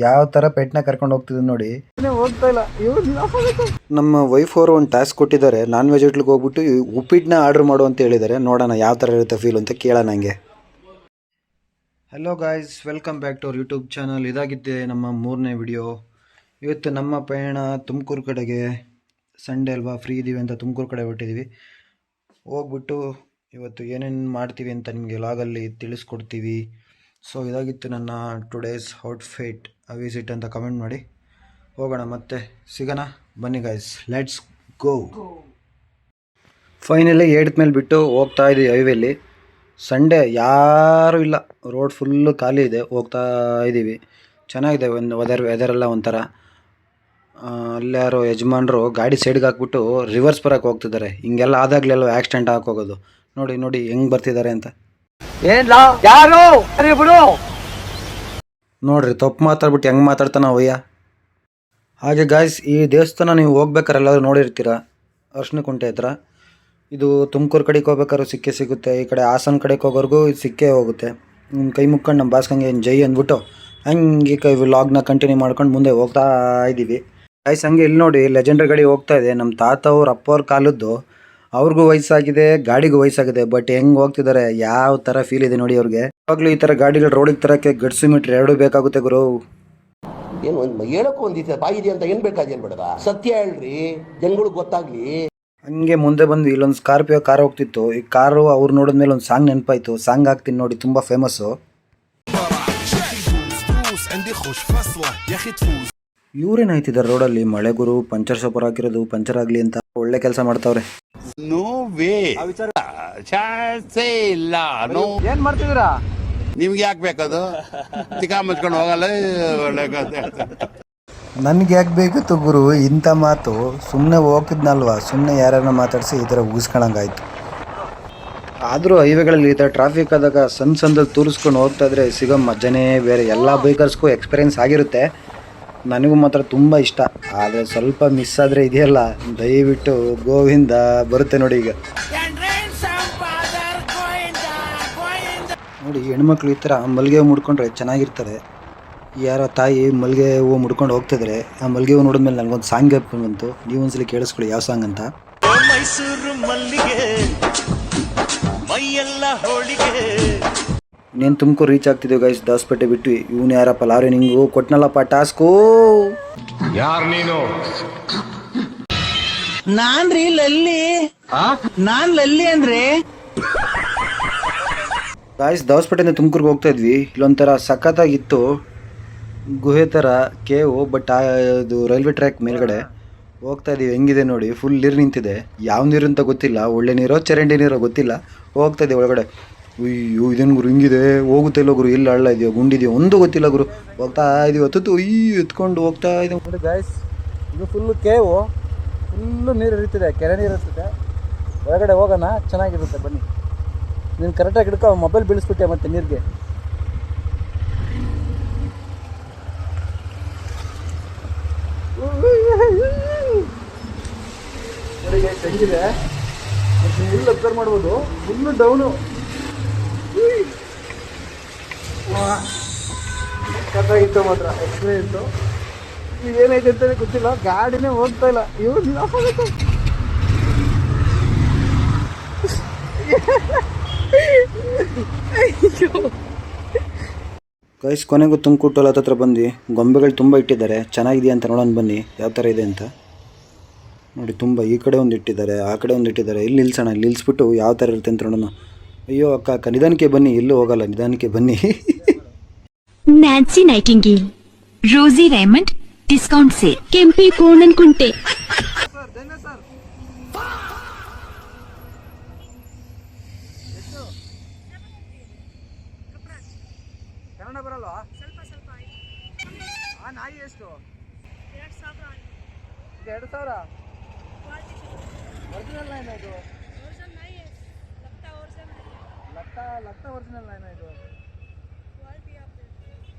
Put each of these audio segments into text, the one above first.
ಯಾವ ತರ ಪೆಟ್ನ ಕರ್ಕೊಂಡು ಹೋಗ್ತಿದ್ ನೋಡಿ. ಹೋಗ್ತಾ ಇಲ್ಲ. ನಮ್ಮ ವೈಫ್ ಅವರು ಒಂದು ಟಾಸ್ಕ್ ಕೊಟ್ಟಿದ್ದಾರೆ, ನಾನ್ ವೆಜ್ ಹೋಟ್ಲಿಗೆ ಹೋಗ್ಬಿಟ್ಟು ಉಪ್ಪಿಟ್ಟನ್ನ ಆರ್ಡರ್ ಮಾಡು ಅಂತ ಹೇಳಿದ್ದಾರೆ. ನೋಡೋಣ ಯಾವ ತರ ಇರುತ್ತೆ ಫೀಲ್ ಅಂತ ಕೇಳೋಣ ಹಂಗೆ. Hello guys, welcome back to our YouTube channel. ಇದಾಗಿದೆ ನಮ್ಮ 3ನೇ ವಿಡಿಯೋ. ಇವತ್ತು ನಮ್ಮ ಪಯಣ ತುಮಕೂರು ಕಡೆಗೆ. ಸಂಡೇ ಅಲ್ವಾ, ಫ್ರೀ ಇದ್ದೀವಿ ಅಂತ ತುಮಕೂರು ಕಡೆ ಹೊರಟಿದ್ದೀವಿ. ಹೋಗ್ಬಿಟ್ಟು ಇವತ್ತು ಏನೇನು ಮಾಡ್ತೀವಿ ಅಂತ ನಿಮಗೆ ಲಾಗಲ್ಲಿ ತಿಳಿಸ್ಕೊಡ್ತೀವಿ. ಸೊ ಇದಾಗಿತ್ತು ನನ್ನ ಟುಡೇಸ್ ಔಟ್ಫಿಟ್. ವಿಸಿಟ್ ಅಂತ ಕಮೆಂಟ್ ಮಾಡಿ. ಹೋಗೋಣ, ಮತ್ತೆ ಸಿಗೋಣ ಬನ್ನಿ ಗಾಯ್ಸ್, ಲೆಟ್ಸ್ ಗೋ. ಫೈನಲಿ ಏಡ್ದ ಮೇಲೆ ಬಿಟ್ಟು ಹೋಗ್ತಾ ಇದ್ದೀವಿ ಹೈವೇಲಿ. ಸಂಡೇ ಯಾರೂ ಇಲ್ಲ, ರೋಡ್ ಫುಲ್ಲು ಖಾಲಿ ಇದೆ. ಹೋಗ್ತಾ ಇದ್ದೀವಿ, ಚೆನ್ನಾಗಿದೆ. ಒಂದು ವೆದರೆಲ್ಲ ಒಂಥರ. ಅಲ್ಲಿ ಯಾರೋ ಯಜಮಾನರು ಗಾಡಿ ಸೈಡ್ಗೆ ಹಾಕ್ಬಿಟ್ಟು ರಿವರ್ಸ್ ಬರೋಕ್ಕೆ ಹೋಗ್ತಿದ್ದಾರೆ. ಹಿಂಗೆಲ್ಲ ಆದಾಗಲೆಲ್ಲ ಆಕ್ಸಿಡೆಂಟ್ ಹೋಗೋದು. ನೋಡಿ ನೋಡಿ ಹೆಂಗೆ ಬರ್ತಿದ್ದಾರೆ ಅಂತ. ನೋಡ್ರಿ, ತಪ್ಪು ಮಾತಾಡ್ಬಿಟ್ಟು ಹೆಂಗೆ ಮಾತಾಡ್ತಾನ ಅವಯ್ಯ. ಹಾಗೆ ಗಾಯ್ಸ್, ಈ ದೇವಸ್ಥಾನ ನೀವು ಹೋಗ್ಬೇಕಾರೆ ಎಲ್ಲರೂ ನೋಡಿರ್ತೀರ, ಅರ್ಶಿನಕುಂಟೆ ಹತ್ರ. ಇದು ತುಮಕೂರು ಕಡೆಗೆ ಹೋಗ್ಬೇಕಾದ್ರೂ ಸಿಕ್ಕೇ ಸಿಗುತ್ತೆ. ಈ ಕಡೆ ಹಾಸನ ಕಡೆಗೆ ಹೋಗೋರ್ಗೂ ಇದು ಸಿಕ್ಕೇ ಹೋಗುತ್ತೆ. ಕೈ ಮುಕ್ಕೊಂಡು ನಮ್ಮ ಬಾಸ್ಕಂಗೆ ಜೈ ಅಂದ್ಬಿಟ್ಟು ಹಂಗೆ ವ್ಲಾಗ್ನ ಕಂಟಿನ್ಯೂ ಮಾಡ್ಕೊಂಡು ಮುಂದೆ ಹೋಗ್ತಾ ಇದ್ದೀವಿ. ಗಾಯ್ಸ್ ಹಂಗೆ ಇಲ್ಲಿ ನೋಡಿ, ಲೆಜೆಂಡರ್ ಗಾಡಿ ಹೋಗ್ತಾ ಇದೆ. ನಮ್ಮ ತಾತ ಅವ್ರ ಅಪ್ಪವ್ರ ಕಾಲದ್ದು. ಅವ್ರಿಗೂ ವಯಸ್ಸಾಗಿದೆ, ಗಾಡಿಗೂ ವಯಸ್ಸಾಗಿದೆ. ಬಟ್ ಹೆಂಗೆ ಹೋಗ್ತಿದ್ದಾರೆ, ಯಾವ ಥರ ಫೀಲ್ ಇದೆ ನೋಡಿ ಅವ್ರಿಗೆ. ಯಾವಾಗಲೂ ಈ ಥರ ಗಾಡಿಗಳು ರೋಡಿಗೆ ತರಕ್ಕೆ ಗಡ್ಸು ಮೀಟ್ರ್ ಎರಡೂ ಬೇಕಾಗುತ್ತೆ ಗುರು. ಏನು ಹೇಳಕ್ಕೂ ಒಂದಿದೆ ಬಾಯಿದೆ ಅಂತ ಏನು ಬೇಕಾದೇನು ಬೇಡದ, ಸತ್ಯ ಹೇಳ್ರಿ, ಜನಗಳಿಗೆ ಗೊತ್ತಾಗ್ಲಿ. ಹಂಗೆ ಮುಂದೆ ಬಂದು ಇಲ್ಲೊಂದು ಸ್ಕಾರ್ಪಿಯೋ ಕಾರ್ ಹೋಗ್ತಿತ್ತು. ಈ ಕಾರು ಅವ್ರು ನೋಡಿದ್ಮೇಲೆ ಒಂದು ಸಾಂಗ್ ನೆನಪಾಯ್ತು. ಸಾಂಗ್ ಹಾಕ್ತೀನಿ ನೋಡಿ, ತುಂಬ ಫೇಮಸ್ಸು. ಇವ್ರೇನಾಯ್ತಿದ್ದಾರೆ ರೋಡಲ್ಲಿ, ಮಳೆ ಗುರು, ಪಂಚರ್ ಶಾಪರ್ ಹಾಕಿರೋದು, ಪಂಚರ್ ಆಗಲಿ ಅಂತ ಒಳ್ಳೆ ಕೆಲಸ ಮಾಡ್ತಾವ್ರೆ. ನೋ ವೇ, ಚಾನ್ಸೇ ಇಲ್ಲ. ಏನ್ ಮಾಡ್ತಿದ್ದೀರಾ? ನಿಮ್ಗೆ ಯಾಕೆ ಬೇಕದು? ಚಿಕ್ಕ ಮುಚ್ಕೊಂಡು ಹೋಗಲ್ಲ. ನನ್ಗೆ ಯಾಕೆ ಬೇಕಿತ್ತು ಗುರು ಇಂಥ ಮಾತು? ಸುಮ್ಮನೆ ಹೋಗ್ತಿದ್ನಲ್ವಾ, ಸುಮ್ಮನೆ ಯಾರನ್ನ ಮಾತಾಡಿಸಿ ಈ ಥರ ಉಗಿಸ್ಕೊಳಂಗಾಯ್ತು. ಆದರೂ ಹೈವೇಗಳಲ್ಲಿ ಈ ಥರ ಟ್ರಾಫಿಕ್ ಆದಾಗ ಸಣ್ಣದಲ್ಲಿ ತೂರಿಸ್ಕೊಂಡು ಹೋಗ್ತಾ ಇದ್ರೆ ಸಿಗೋ ಮಜನೇ ಬೇರೆ. ಎಲ್ಲ ಬೈಕರ್ಸ್ಗೂ ಎಕ್ಸ್ಪೀರಿಯೆನ್ಸ್ ಆಗಿರುತ್ತೆ. ನನಗೂ ಮಾತ್ರ ತುಂಬ ಇಷ್ಟ. ಆದರೆ ಸ್ವಲ್ಪ ಮಿಸ್ ಆದರೆ ಇದೆಯಲ್ಲ, ದಯವಿಟ್ಟು ಗೋವಿಂದ ಬರುತ್ತೆ ನೋಡಿ. ಈಗ ನೋಡಿ, ಹೆಣ್ಮಕ್ಳು ಈ ಥರ ಮಲ್ಲಿಗೆ ಹೂವು ಮುಡ್ಕೊಂಡ್ರೆ ಚೆನ್ನಾಗಿರ್ತದೆ. ಯಾರೋ ತಾಯಿ ಮಲ್ಲಿಗೆ ಹೂವು ಮುಡ್ಕೊಂಡು ಹೋಗ್ತಿದ್ರೆ, ಆ ಮಲ್ಲಿಗೆ ಹೂವು ನೋಡಿದ್ಮೇಲೆ ನನಗೊಂದು ಸಾಂಗ್ ಬಂತು. ನೀವು ಒಂದ್ಸಲಿ ಕೇಳಿಸ್ಕೊಳ್ಳಿ ಯಾವ ಸಾಂಗ್ ಅಂತ. ಇನ್ನೇನು ತುಮಕೂರು ರೀಚ್ ಆಗ್ತಿದ್ದೀವಿ ಗೈಸ್. ದಾಸಪೇಟೆ ಬಿಟ್ಟು ಇವನು ಯಾರಪ್ಪ ಲಾರಿ ನಿಂಗು ಕೊಟ್ನಲ್ಲಪ್ಪ ಟಾಸ್ಕು. ಯಾರು ನೀನು? ನಾನ್ರಿ ಲಲ್ಲಿ. ನಾನ್ ಲಲ್ಲಿ ಅಂದ್ರೆ ಗಾಯ್ಸ್, ದಾಸಪೇಟೆಯಿಂದ ತುಮಕೂರ್ಗೆ ಹೋಗ್ತಾ ಇದ್ವಿ. ಇಲ್ಲೊಂಥರ ಸಖತ್ತಾಗಿತ್ತು, ಗುಹೆ ಥರ ಕೇವು. ಬಟ್ ಇದು ರೈಲ್ವೆ ಟ್ರ್ಯಾಕ್ ಮೇಲ್ಗಡೆ ಹೋಗ್ತಾ ಇದೀವಿ. ಹೆಂಗಿದೆ ನೋಡಿ, ಫುಲ್ ನೀರು ನಿಂತಿದೆ. ಯಾವ ನೀರು ಅಂತ ಗೊತ್ತಿಲ್ಲ, ಒಳ್ಳೆ ನೀರೋ ಚರಂಡಿ ನೀರೋ ಗೊತ್ತಿಲ್ಲ. ಹೋಗ್ತಾ ಇದೀವಿ ಒಳಗಡೆ. ಅಯ್ಯೋ ಇದೇನು ಗುರು ಹಿಂಗಿದೆ, ಹೋಗುತ್ತೆ ಇಲ್ಲ ಗುರು, ಎಲ್ಲ ಹಳ್ಳ ಇದೆಯೋ ಗುಂಡಿದೆಯೋ ಒಂದು ಗೊತ್ತಿಲ್ಲ ಗುರು. ಹೋಗ್ತಾ ಇದೀವಿ, ಹೊತ್ತು ಎತ್ಕೊಂಡು ಹೋಗ್ತಾ ಇದೀವಿ ನೋಡಿ ಗಾಯ್ಸ್. ಇದು ಫುಲ್ಲು ಕೇವು, ಫುಲ್ಲು ನೀರು ಇರ್ತಿದೆ, ಕೆರೆ ನೀರು ಇರ್ತದೆ. ಒಳಗಡೆ ಹೋಗೋಣ, ಚೆನ್ನಾಗಿರುತ್ತೆ ಬನ್ನಿ. ನೀನು ಕರೆಕ್ಟಾಗಿ ಹಿಡ್ಕೊ, ಮೊಬೈಲ್ ಬೀಳಿಸ್ಬಿಟ್ಟೆ ಮತ್ತೆ ನೀರಿಗೆ. ಹೆಂಗಿದೆ ಫುಲ್ ಅಬ್ಸರ್ವ್ ಮಾಡ್ಬೋದು. ಫುಲ್ಲು ಡೌನು ಕಟ್ಟಾಗಿತ್ತು ಮಾತ್ರ, ಎಕ್ಸ್ಪೀರಿಯನ್ಸು. ಇದೇನೈತೆ ಅಂತಲೇ ಗೊತ್ತಿಲ್ಲ, ಗಾಡಿನೇ ಹೋಗ್ತಾ ಇಲ್ಲ. ಗೈಸ್, ಕೊನೆಗೂ ತುಮಕೂರು ಟೋಲ್ ಹತ್ರ ಬಂದ್ವಿ. ಗೊಂಬೆಗಳು ತುಂಬ ಇಟ್ಟಿದ್ದಾರೆ, ಚೆನ್ನಾಗಿದೆಯಾ ಅಂತ ನೋಡೋಣ ಬನ್ನಿ ಯಾವ ಥರ ಇದೆ ಅಂತ. ನೋಡಿ, ತುಂಬ ಈ ಕಡೆ ಒಂದು ಇಟ್ಟಿದ್ದಾರೆ, ಆ ಕಡೆ ಒಂದು ಇಟ್ಟಿದ್ದಾರೆ. ಇಲ್ಲಿ ನಿಲ್ಸೋಣ, ಇಲ್ಲಿ ನಿಲ್ಲಿಸ್ಬಿಟ್ಟು ಯಾವ ಥರ ಇರುತ್ತೆ ಅಂತ ನೋಡೋಣ. ಅಯ್ಯೋ ಅಕ್ಕ ನಿಧಾನಕ್ಕೆ ಬನ್ನಿ, ಎಲ್ಲೂ ಹೋಗಲ್ಲ, ನಿಧಾನಕ್ಕೆ ಬನ್ನಿ. Nancy Nightingale, Rosy Raymond discount sale, Kempi Konanakunte. Kannada ಬರಲ್ವಾ? ಸ್ವಲ್ಪ ಸ್ವಲ್ಪ. ಆ ನಾಯಿ ಎಷ್ಟು? 2000. ಒರಿಜಿನಲ್ ನಾಯಿನ ಇದು? लगता ಒರಿಜಿನಲ್ ನಾಯಿನ ಇದು?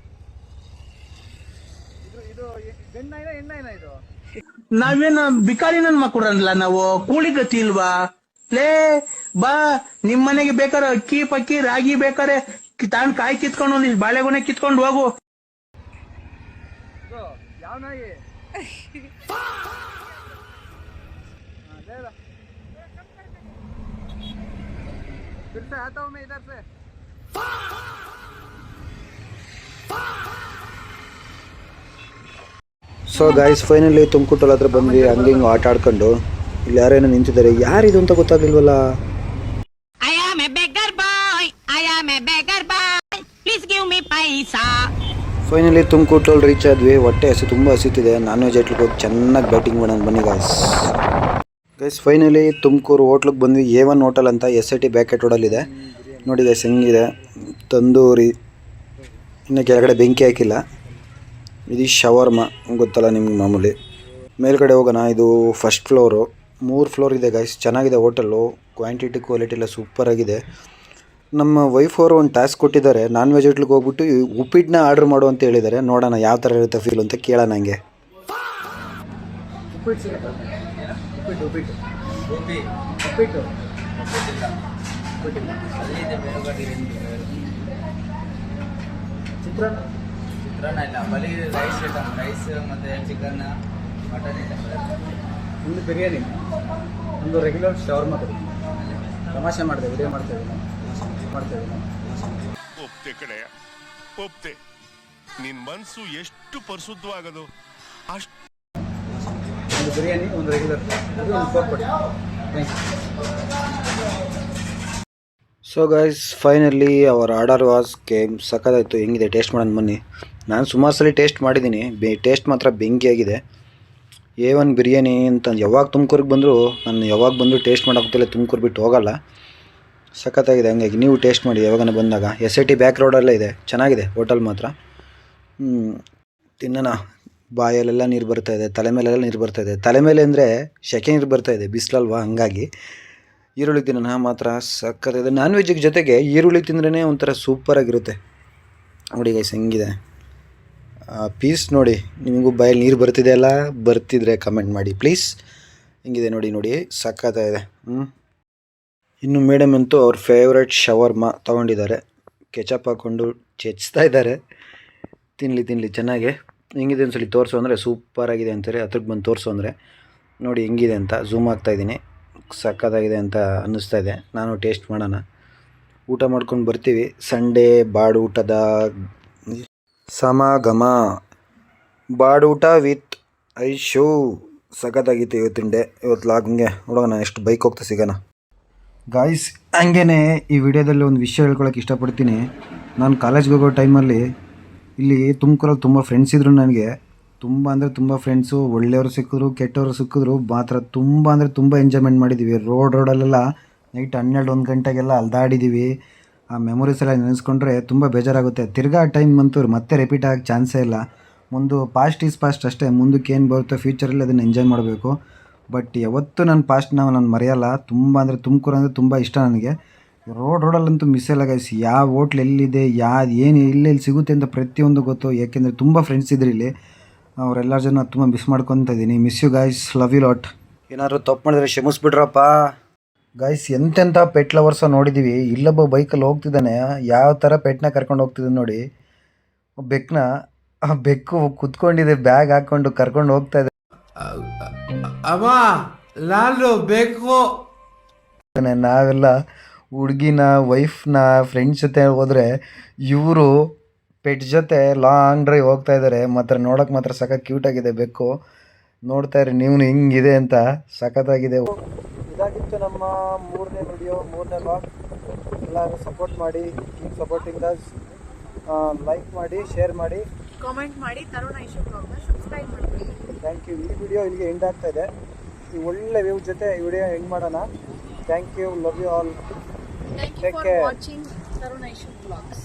ಇದು ಗಂಡು ನಾಯಿನ ಹೆಣ್ಣು ನಾಯಿನ ಇದು? ನಾವೇನ ಬಿಕಾರಿ ನನ್ ಮಕ್ಕಳಲ್ಲ, ನಾವು ಕೂಲಿ ಗತಿ ಇಲ್ವಾ? ಲೇ ಬಾ, ನಿಮ್ ಮನೆಗೆ ಬೇಕಾರೆ ಅಕ್ಕಿ ಪಕ್ಕಿ ರಾಗಿ ಬೇಕಾರೆ ತಾನು ಕಾಯಿ ಕಿತ್ಕೊಂಡು ಒಂದಿಷ್ಟು ಬಾಳೆಗೊನೆ ಕಿತ್ಕೊಂಡು ಹೋಗು. ಯಾವ ನಾಯಿ? आता हूँ मैं इधर से. ಸೊ ಗಾಯ್ಸ್ ಫೈನಲಿ ತುಮಕೂಟಲ್ಲಿ ಹತ್ರ ಬಂದ್ವಿ. ಹಂಗೆ ಹಿಂಗೆ ಆಟ ಆಡ್ಕೊಂಡು ಇಲ್ಲಿ ಯಾರೇನೋ ನಿಂತಿದ್ದಾರೆ. ಯಾರಿದು ಅಂತ ಗೊತ್ತಾಗ್ಲಿಲ್ವಲ್ಲ. ಫೈನಲಿ ತುಮಕೂಟಲ್ಲಿ ರೀಚ್ ಆದ್ವಿ. ಹೊಟ್ಟೆ ಹಸಿ ತುಂಬ ಹಸಿತಿದೆ. ನಾನ್ ವೆಜ್ ಹೋಟ್ಲಿಗೆ ಹೋಗಿ ಚೆನ್ನಾಗಿ ಬ್ಯಾಟಿಂಗ್ ಮಾಡೋಣ ಬನ್ನಿ ಗೈಸ್ ಫೈನಲಿ ತುಮಕೂರು ಹೋಟ್ಲಿಗೆ ಬಂದ್ವಿ. A1 ಹೋಟೆಲ್ ಅಂತ SIT ಬ್ಯಾಕೆಟ್ ರೋಡಲ್ಲಿದೆ. ನೋಡಿ ಗೈಸ್ ಹೆಂಗಿದೆ ತಂದೂರಿ. ಇನ್ನು ಕೆಳಗಡೆ ಬೆಂಕಿ ಹಾಕಿಲ್ಲ. ಇದು ಶವರ್ಮ ಗೊತ್ತಲ್ಲ ನಿಮ್ಗೆ ಮಾಮೂಲಿ. ಮೇಲ್ಗಡೆ ಹೋಗೋಣ. ಇದು ಫಸ್ಟ್ ಫ್ಲೋರು. 3 ಫ್ಲೋರ್ ಇದೆ ಗೈಸ್. ಚೆನ್ನಾಗಿದೆ ಹೋಟೆಲ್ಲು. ಕ್ವಾಂಟಿಟಿ ಕ್ವಾಲಿಟಿ ಎಲ್ಲ ಸೂಪರಾಗಿದೆ. ನಮ್ಮ ವೈಫ್ ಅವರು ಒಂದು ಟಾಸ್ಕ್ ಕೊಟ್ಟಿದ್ದಾರೆ. ನಾನ್ ವೆಜ್ ಹೋಟ್ಲಿಗೆ ಹೋಗ್ಬಿಟ್ಟು ಉಪ್ಪಿಟ್ಟನ್ನ ಆರ್ಡ್ರ್ ಮಾಡು ಅಂತ ಹೇಳಿದ್ದಾರೆ. ನೋಡೋಣ ಯಾವ ಥರ ಇರುತ್ತೆ ಫೀಲ್ ಅಂತ ಕೇಳೋಣ ಹಂಗೆ. ಚಿತ್ರಾನ್ನ ಇಲ್ಲ, ಬರೀ ರೈಸ್ ಐಟಮ್, ರೈಸ್ ಮತ್ತು ಚಿಕನ್, ಮಟನ್ ಐಟಮ್. ಒಂದು ಬಿರಿಯಾನಿ, ಒಂದು ರೆಗ್ಯುಲರ್ ಶವರ್ಮ. ತಮಾಷೆ ಮಾಡಿದೆ, ವಿಡಿಯೋ ಮಾಡ್ತಾಯಿದ್ದೀನಿ. ಒಪ್ತೆ ಕಡೆ ಒಪ್ತೆ. ನಿನ್ ಮನ್ಸು ಎಷ್ಟು ಪರಿಶುದ್ಧವಾಗದು ಅಷ್ಟು. ಒಂದು ಬಿರಿಯಾನಿ, ಒಂದು ರೆಗ್ಯುಲರ್, ಅದು ಒಂದು ಕೋರ್ಪಟ್. So guys finally our order was came. ಸಕ್ಕತ್ತಾಯಿತು. ಹೆಂಗಿದೆ ಟೇಸ್ಟ್ ಮಾಡೋಣ ಬನ್ನಿ. ನಾನು ಸುಮಾರು ಸಲ ಟೇಸ್ಟ್ ಮಾಡಿದ್ದೀನಿ. ಟೇಸ್ಟ್ ಮಾತ್ರ ಬೆಂಕಿಯಾಗಿದೆ. A1 ಬಿರಿಯಾನಿ ಅಂತ ಯಾವಾಗ ತುಮಕೂರಿಗೆ ಬಂದರೂ ನಾನು ಯಾವಾಗ ಬಂದರೂ ಟೇಸ್ಟ್ ಮಾಡೋಕ್ಕಿಲ್ಲ. ತುಮಕೂರು ಬಿಟ್ಟು ಹೋಗಲ್ಲ. ಸಖತ್ತಾಗಿದೆ. ಹಂಗಾಗಿ ನೀವು ಟೇಸ್ಟ್ ಮಾಡಿ ಯಾವಾಗನ ಬಂದಾಗ. SIT ಬ್ಯಾಕ್ ರೋಡಲ್ಲೇ ಇದೆ. ಚೆನ್ನಾಗಿದೆ ಹೋಟೆಲ್ ಮಾತ್ರ. ತಿನ್ನೋಣ. ಬಾಯಲ್ಲೆಲ್ಲ ನೀರು ಬರ್ತಾಯಿದೆ, ತಲೆ ಮೇಲೆಲ್ಲ ನೀರು ಬರ್ತಾಯಿದೆ. ತಲೆ ಮೇಲೆ ಅಂದರೆ ಸೆಕೆ ನೀರು ಬರ್ತಾಯಿದೆ, ಬಿಸಿಲಲ್ವಾ ಹಂಗಾಗಿ. ಈರುಳ್ಳಿ ತಿನ್ನೋಣ ಮಾತ್ರ ಸಖತ್ತಿದೆ. ನಾನ್ ವೆಜ್ಜಿಗೆ ಜೊತೆಗೆ ಈರುಳ್ಳಿ ತಿಂದ್ರೇ ಒಂಥರ ಸೂಪರಾಗಿರುತ್ತೆ. ನೋಡಿ ಗೈಸ್ ಹೆಂಗಿದೆ ಪೀಸ್. ನೋಡಿ ನಿಮಗೂ ಬಾಯಲ್ಲಿ ನೀರು ಬರ್ತಿದೆ ಅಲ್ಲ? ಬರ್ತಿದ್ರೆ ಕಮೆಂಟ್ ಮಾಡಿ ಪ್ಲೀಸ್. ಹೆಂಗಿದೆ ನೋಡಿ ಸಖತ್ತಾಗಿದೆ. ಇನ್ನು ಮೇಡಮ್ ಅಂತೂ ಅವ್ರ ಫೇವ್ರೆಟ್ ಶವರ್ಮ ತೊಗೊಂಡಿದ್ದಾರೆ. ಕೆಚಪ್ ಹಾಕ್ಕೊಂಡು ಚೆಚ್ತಾ ಇದ್ದಾರೆ. ತಿನ್ನಲಿ ಚೆನ್ನಾಗೆ. ಹೆಂಗಿದೆ ಒಂದ್ಸಲಿ ತೋರಿಸು ಅಂದರೆ ಸೂಪರಾಗಿದೆ ಅಂತಾರೆ. ಹತ್ರಕ್ಕೆ ಬಂದು ತೋರಿಸು ಅಂದರೆ ನೋಡಿ ಹೆಂಗಿದೆ ಅಂತ ಝೂಮ್ ಆಗ್ತಾಯಿದ್ದೀನಿ. ಸಕ್ಕತ್ತಾಗಿದೆ ಅಂತ ಅನ್ನಿಸ್ತಾ ಇದೆ. ನಾನು ಟೇಸ್ಟ್ ಮಾಡೋಣ. ಊಟ ಮಾಡ್ಕೊಂಡು ಬರ್ತೀವಿ. ಸಂಡೇ ಬಾಡೂಟದ ಸಮಾಗಮ. ಬಾಡೂಟ ವಿತ್ ಐಶು. ಸಖತ್ತಾಗಿತ್ತು ಇವತ್ತಿನ ಡೇ. ಇವತ್ತು ಲಾಗಂಗೆ ನೋಡೋಣ ಎಷ್ಟು ಬೈಕ್ ಹೋಗ್ತಾ ಸಿಗೋಣ. ಗಾಯ್ಸ್ ಹಂಗೇ ಈ ವಿಡಿಯೋದಲ್ಲಿ ಒಂದು ವಿಷಯ ಹೇಳ್ಕೊಳಕ್ಕೆ ಇಷ್ಟಪಡ್ತೀನಿ. ನಾನು ಕಾಲೇಜ್ಗೆ ಹೋಗೋ ಟೈಮಲ್ಲಿ ಇಲ್ಲಿ ತುಮಕೂರಲ್ಲಿ ತುಂಬ ಫ್ರೆಂಡ್ಸ್ ಇದ್ದರು ನನಗೆ. ತುಂಬ ಅಂದರೆ ತುಂಬ ಫ್ರೆಂಡ್ಸು. ಒಳ್ಳೆಯವರು ಸಿಕ್ಕಿದ್ರು, ಕೆಟ್ಟವರು ಸಿಕ್ಕಿದ್ರು. ಮಾತ್ರ ತುಂಬ ಎಂಜಾಯ್ಮೆಂಟ್ ಮಾಡಿದ್ದೀವಿ. ರೋಡಲ್ಲೆಲ್ಲ ನೈಟ್ 12-1 ಗಂಟೆಗೆಲ್ಲ ಅಲ್ದಾಡಿದ್ದೀವಿ. ಆ ಮೆಮೊರೀಸ್ ಎಲ್ಲ ನೆನೆಸ್ಕೊಂಡ್ರೆ ತುಂಬ ಬೇಜಾರಾಗುತ್ತೆ. ತಿರ್ಗಾ ಟೈಮ್ ಬಂತು ಮತ್ತೆ ರಿಪೀಟ್ ಆಗೋಕ್ಕೆ ಚಾನ್ಸೇ ಇಲ್ಲ. ಪಾಸ್ಟ್ ಈಸ್ ಪಾಸ್ಟ್ ಅಷ್ಟೇ. ಮುಂದಕ್ಕೆ ಏನು ಬರುತ್ತೋ ಫ್ಯೂಚರಲ್ಲಿ ಅದನ್ನು ಎಂಜಾಯ್ ಮಾಡಬೇಕು. ಬಟ್ ಯಾವತ್ತೂ ನನ್ನ ಪಾಸ್ಟ್ನ ನಾನು ಮರೆಯಲ್ಲ. ತುಮಕೂರು ಅಂದರೆ ತುಂಬ ಇಷ್ಟ ನನಗೆ. ರೋಡಲ್ಲಂತೂ ಮಿಸ್ ಇಲ್ಲ ಗೈಸ್. ಯಾವ ಹೋಟ್ಲ್ ಎಲ್ಲಿದೆ, ಏನು ಎಲ್ಲೆಲ್ಲಿ ಸಿಗುತ್ತೆ ಅಂತ ಪ್ರತಿಯೊಂದು ಗೊತ್ತು. ಏಕೆಂದರೆ ತುಂಬ ಫ್ರೆಂಡ್ಸ್ ಇದ್ರು ಇಲ್ಲಿ. ಅವರೆಲ್ಲರ ಜನ ತುಂಬ ಮಿಸ್ ಮಾಡ್ಕೊತಾ ಇದ್ದೀನಿ. Miss you guys, love you lot. ಏನಾದರೂ ತಪ್ಪು ಮಾಡಿದ್ರೆ ಕ್ಷಮಿಸ್ಬಿಡ್ರಪ್ಪ ಗೈಸ್. ಎಂತೆಂಥ ಪೆಟ್ ಲವರ್ಸ ನೋಡಿದ್ದೀವಿ. ಇಲ್ಲೊಬ್ಬ ಬೈಕಲ್ಲಿ ಹೋಗ್ತಿದ್ದಾನೆ. ಯಾವ ಥರ ಪೆಟ್ನ ಕರ್ಕೊಂಡು ಹೋಗ್ತಿದ್ದಾನೆ ನೋಡಿ. ಬೆಕ್ಕನ್ನ. ಆ ಬೆಕ್ಕು ಕುತ್ಕೊಂಡಿದೆ, ಬ್ಯಾಗ್ ಹಾಕ್ಕೊಂಡು ಕರ್ಕೊಂಡು ಹೋಗ್ತಾ ಇದೆ. ಅಮ್ಮ ನಾನು ಬೇಕು. ನಾವೆಲ್ಲ ಹುಡುಗಿನ, ವೈಫ್ನ, ಫ್ರೆಂಡ್ಸ್ ಜೊತೆ ಹೋದರೆ ಇವರು ಪೆಟ್ ಜೊತೆ ಲಾಂಗ್ ಡ್ರೈವ್ ಹೋಗ್ತಾ ಇದ್ದಾರೆ. ಮಾತ್ರ ನೋಡೋಕೆ ಮಾತ್ರ ಸಖತ್ ಕ್ಯೂಟಾಗಿದೆ ಬೆಕ್ಕು. ನೋಡ್ತಾ ಇರಿ ನೀವು ಹಿಂಗಿದೆ ಅಂತ. ಸಖತ್ತಾಗಿದೆ. ಇದಾಗಿತ್ತು ನಮ್ಮ 3ನೇ ವಿಡಿಯೋ, 3ನೇ ವ್ಲಾಗ್. ಎಲ್ಲರೂ ಸಪೋರ್ಟ್ ಮಾಡಿ. Keep supporting us. ಲೈಕ್ ಮಾಡಿ, ಶೇರ್ ಮಾಡಿ, ಕಾಮೆಂಟ್ ಮಾಡಿ. ತರುಣ್ ಐಶು ಬ್ಲಾಗ್ನ ಸಬ್ಸ್ಕ್ರೈಬ್ ಮಾಡಿ. Thank you. ಈ ವಿಡಿಯೋ ಇಲ್ಲಿಗೆ ಎಂಡ್ ಆಗ್ತಾ ಇದೆ. ಈ ಒಳ್ಳೆ ವ್ಯೂ ಜೊತೆ ಈ ವಿಡಿಯೋ ಎಂಡ್ ಮಾಡೋಣ. Thank you, love you all. Thank you for watching Tarun Aishu Vlogs.